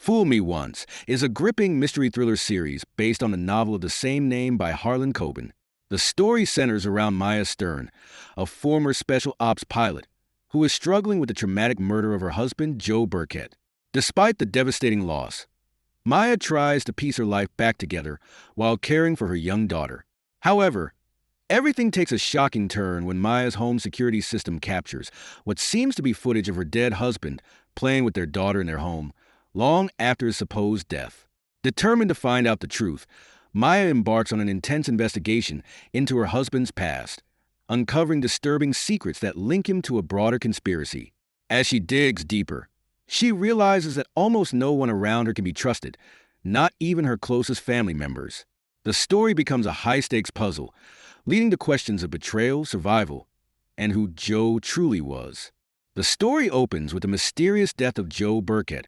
Fool Me Once is a gripping mystery thriller series based on the novel of the same name by Harlan Coben. The story centers around Maya Stern, a former special ops pilot who is struggling with the traumatic murder of her husband, Joe Burkett. Despite the devastating loss, Maya tries to piece her life back together while caring for her young daughter. However, everything takes a shocking turn when Maya's home security system captures what seems to be footage of her dead husband playing with their daughter in their home, long after his supposed death. Determined to find out the truth, Maya embarks on an intense investigation into her husband's past, uncovering disturbing secrets that link him to a broader conspiracy. As she digs deeper, she realizes that almost no one around her can be trusted, not even her closest family members. The story becomes a high-stakes puzzle, leading to questions of betrayal, survival, and who Joe truly was. The story opens with the mysterious death of Joe Burkett,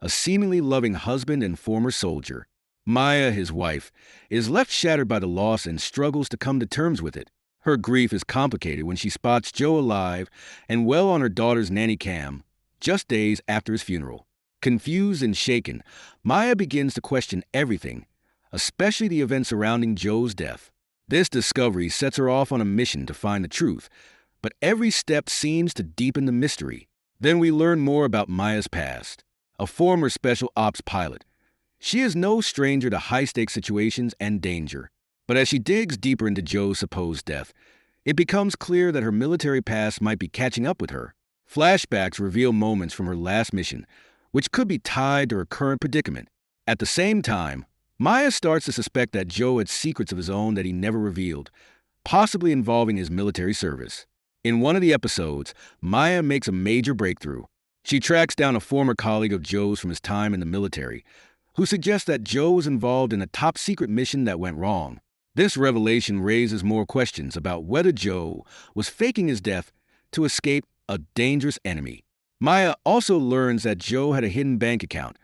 a seemingly loving husband and former soldier. Maya, his wife, is left shattered by the loss and struggles to come to terms with it. Her grief is complicated when she spots Joe alive and well on her daughter's nanny cam, just days after his funeral. Confused and shaken, Maya begins to question everything, especially the events surrounding Joe's death. This discovery sets her off on a mission to find the truth, but every step seems to deepen the mystery. Then we learn more about Maya's past. A former special ops pilot, she is no stranger to high-stakes situations and danger. But as she digs deeper into Joe's supposed death, it becomes clear that her military past might be catching up with her. Flashbacks reveal moments from her last mission, which could be tied to her current predicament. At the same time, Maya starts to suspect that Joe had secrets of his own that he never revealed, possibly involving his military service. In one of the episodes, Maya makes a major breakthrough. She tracks down a former colleague of Joe's from his time in the military, who suggests that Joe was involved in a top-secret mission that went wrong. This revelation raises more questions about whether Joe was faking his death to escape a dangerous enemy. Maya also learns that Joe had a hidden bank account,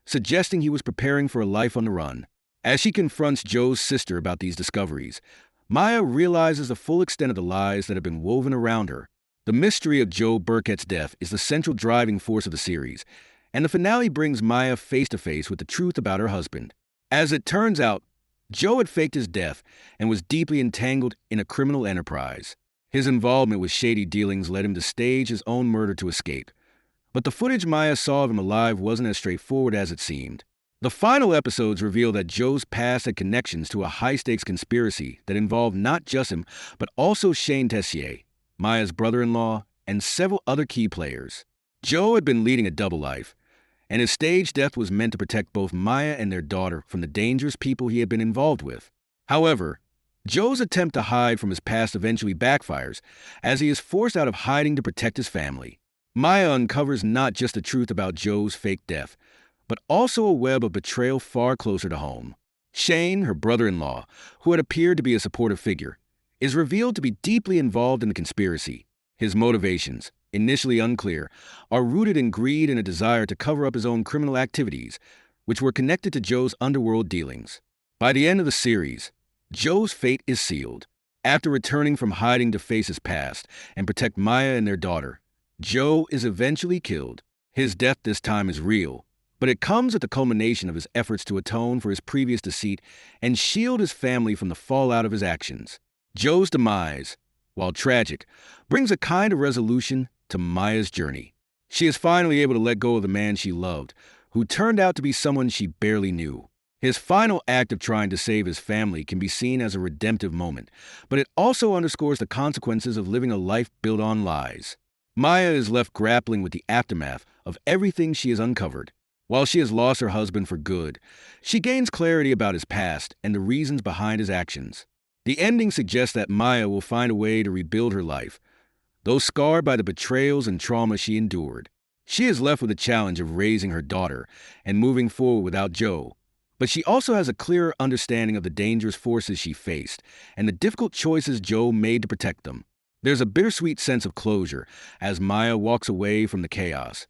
suggesting he was preparing for a life on the run. As she confronts Joe's sister about these discoveries, Maya realizes the full extent of the lies that have been woven around her. The mystery of Joe Burkett's death is the central driving force of the series, and the finale brings Maya face-to-face with the truth about her husband. As it turns out, Joe had faked his death and was deeply entangled in a criminal enterprise. His involvement with shady dealings led him to stage his own murder to escape. But the footage Maya saw of him alive wasn't as straightforward as it seemed. The final episodes reveal that Joe's past had connections to a high-stakes conspiracy that involved not just him, but also Shane Tessier, Maya's brother-in-law, and several other key players. Joe had been leading a double life, and his staged death was meant to protect both Maya and their daughter from the dangerous people he had been involved with. However, Joe's attempt to hide from his past eventually backfires, as he is forced out of hiding to protect his family. Maya uncovers not just the truth about Joe's fake death, but also a web of betrayal far closer to home. Shane, her brother-in-law, who had appeared to be a supportive figure, is revealed to be deeply involved in the conspiracy. His motivations, initially unclear, are rooted in greed and a desire to cover up his own criminal activities, which were connected to Joe's underworld dealings. By the end of the series, Joe's fate is sealed. After returning from hiding to face his past and protect Maya and their daughter, Joe is eventually killed. His death this time is real, but it comes at the culmination of his efforts to atone for his previous deceit and shield his family from the fallout of his actions. Joe's demise, while tragic, brings a kind of resolution to Maya's journey. She is finally able to let go of the man she loved, who turned out to be someone she barely knew. His final act of trying to save his family can be seen as a redemptive moment, but it also underscores the consequences of living a life built on lies. Maya is left grappling with the aftermath of everything she has uncovered. While she has lost her husband for good, she gains clarity about his past and the reasons behind his actions. The ending suggests that Maya will find a way to rebuild her life, though scarred by the betrayals and trauma she endured. She is left with the challenge of raising her daughter and moving forward without Joe, but she also has a clearer understanding of the dangerous forces she faced and the difficult choices Joe made to protect them. There's a bittersweet sense of closure as Maya walks away from the chaos,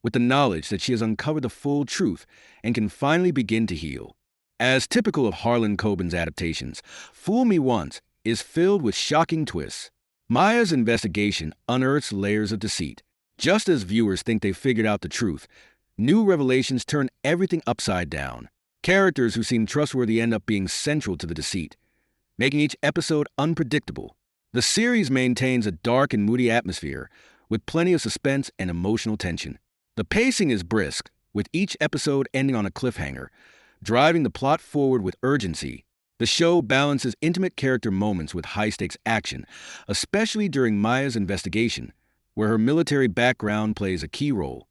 with the knowledge that she has uncovered the full truth and can finally begin to heal. As typical of Harlan Coben's adaptations, Fool Me Once is filled with shocking twists. Maya's investigation unearths layers of deceit. Just as viewers think they've figured out the truth, New revelations turn everything upside down. Characters who seem trustworthy end up being central to the deceit, making each episode unpredictable. The series maintains a dark and moody atmosphere, with plenty of suspense and emotional tension. The pacing is brisk, with each episode ending on a cliffhanger, driving the plot forward with urgency. The show balances intimate character moments with high-stakes action, especially during Maya's investigation, where her military background plays a key role.